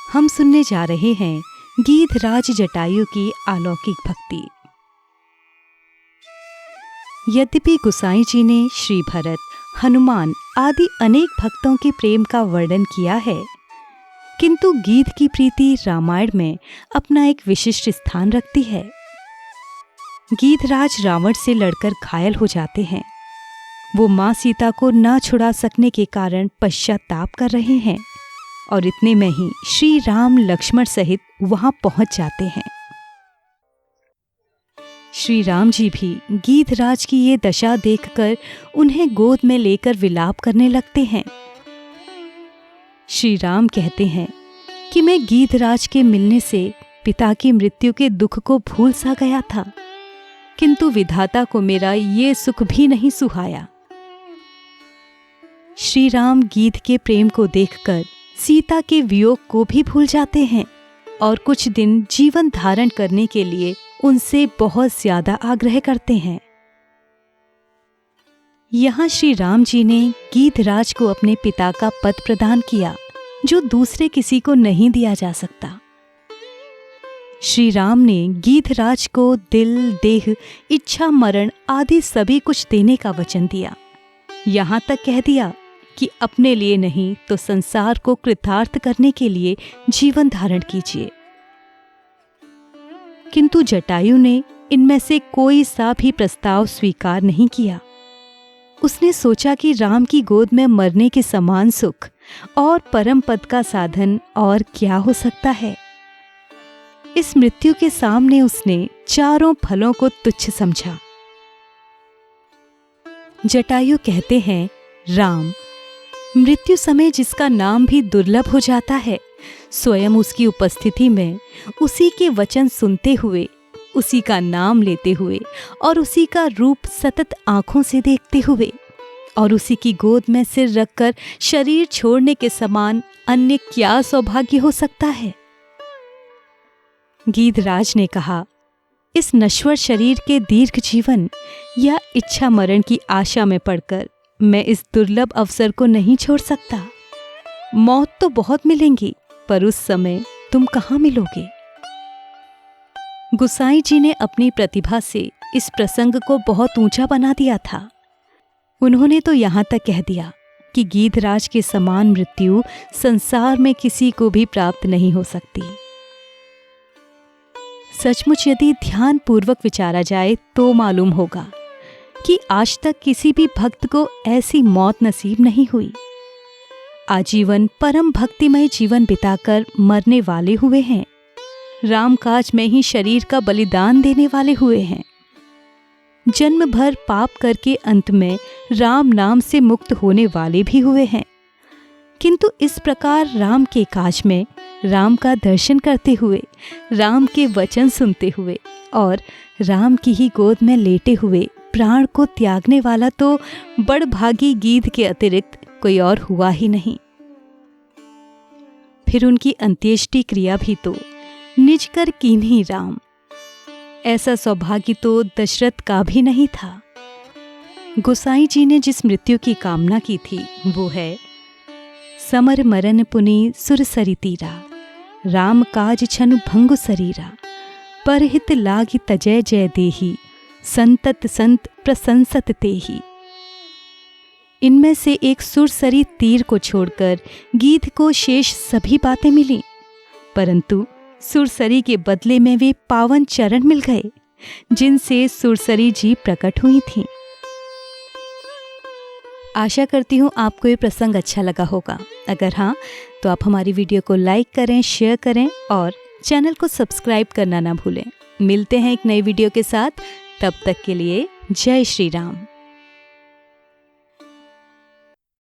हम सुनने जा रहे हैं गीधराज जटायु की अलौकिक भक्ति। यद्यपि गोसाई जी ने श्री भरत, हनुमान आदि अनेक भक्तों के प्रेम का वर्णन किया है, किंतु गीध की प्रीति रामायण में अपना एक विशिष्ट स्थान रखती है। गीधराज रावण से लड़कर घायल हो जाते हैं। वो मां सीता को न छुड़ा सकने के कारण पश्चाताप कर रहे हैं और इतने में ही श्री राम लक्ष्मण सहित वहां पहुंच जाते हैं। श्री राम जी भी गीधराज की ये दशा देखकर उन्हें गोद में लेकर विलाप करने लगते हैं। श्री राम कहते हैं कि मैं गीधराज के मिलने से पिता की मृत्यु के दुख को भूल सा गया था, किंतु विधाता को मेरा ये सुख भी नहीं सुहाया। श्री राम गीध के प्रेम को देखकर सीता के वियोग को भी भूल जाते हैं और कुछ दिन जीवन धारण करने के लिए उनसे बहुत ज्यादा आग्रह करते हैं। यहाँ श्री राम जी ने गीधराज को अपने पिता का पद प्रदान किया, जो दूसरे किसी को नहीं दिया जा सकता। श्री राम ने गीधराज को दिल, देह, इच्छा, मरण आदि सभी कुछ देने का वचन दिया। यहाँ तक कह दिया कि अपने लिए नहीं तो संसार को कृतार्थ करने के लिए जीवन धारण कीजिए। किंतु जटायु ने इनमें से कोई सा भी प्रस्ताव स्वीकार नहीं किया। उसने सोचा कि राम की गोद में मरने के समान सुख और परम पद का साधन और क्या हो सकता है। इस मृत्यु के सामने उसने चारों फलों को तुच्छ समझा। जटायु कहते हैं, राम, मृत्यु समय जिसका नाम भी दुर्लभ हो जाता है, स्वयं उसकी उपस्थिति में उसी के वचन सुनते हुए, उसी का नाम लेते हुए और उसी का रूप सतत आंखों से देखते हुए और उसी की गोद में सिर रखकर शरीर छोड़ने के समान अन्य क्या सौभाग्य हो सकता है। गीधराज ने कहा, इस नश्वर शरीर के दीर्घ जीवन या इच्छा मरण की आशा में पड़कर मैं इस दुर्लभ अवसर को नहीं छोड़ सकता। मौत तो बहुत मिलेंगी, पर उस समय तुम कहाँ मिलोगे। गोसाई जी ने अपनी प्रतिभा से इस प्रसंग को बहुत ऊंचा बना दिया था। उन्होंने तो यहाँ तक कह दिया कि गीधराज के समान मृत्यु संसार में किसी को भी प्राप्त नहीं हो सकती। सचमुच यदि ध्यान पूर्वक विचारा जाए तो मालूम होगा कि आज तक किसी भी भक्त को ऐसी मौत नसीब नहीं हुई। आजीवन परम भक्तिमय जीवन बिताकर मरने वाले हुए हैं, राम काज में ही शरीर का बलिदान देने वाले हुए हैं, जन्म भर पाप करके अंत में राम नाम से मुक्त होने वाले भी हुए हैं। किंतु इस प्रकार राम के काज में राम का दर्शन करते हुए, राम के वचन सुनते हुए और राम की ही गोद में लेटे हुए प्राण को त्यागने वाला तो बड़भागी गीध के अतिरिक्त कोई और हुआ ही नहीं। फिर उनकी अंत्येष्टि क्रिया भी तो निज कर कीन्ही राम। ऐसा सौभाग्य तो दशरथ का भी नहीं था। गोसाई जी ने जिस मृत्यु की कामना की थी वो है, समर मरन पुनि सुरसरि तीरा, राम काज छनु भंगु शरीरा, परहित लागी तजय जय देही, संतत संत प्रशंसत तेही। इनमें से एक सुरसरी तीर को छोड़कर गीध को शेष सभी बातें मिली, परंतु सुरसरी के बदले में वे पावन चरण मिल गए जिनसे सुरसरी जी प्रकट हुई थीं। आशा करती हूँ आपको ये प्रसंग अच्छा लगा होगा। अगर हाँ, तो आप हमारी वीडियो को लाइक करें, शेयर करें और चैनल को सब्सक्राइब करना ना भूलें। मिलते हैं एक नई वीडियो के साथ, तब तक के लिए जय श्री राम।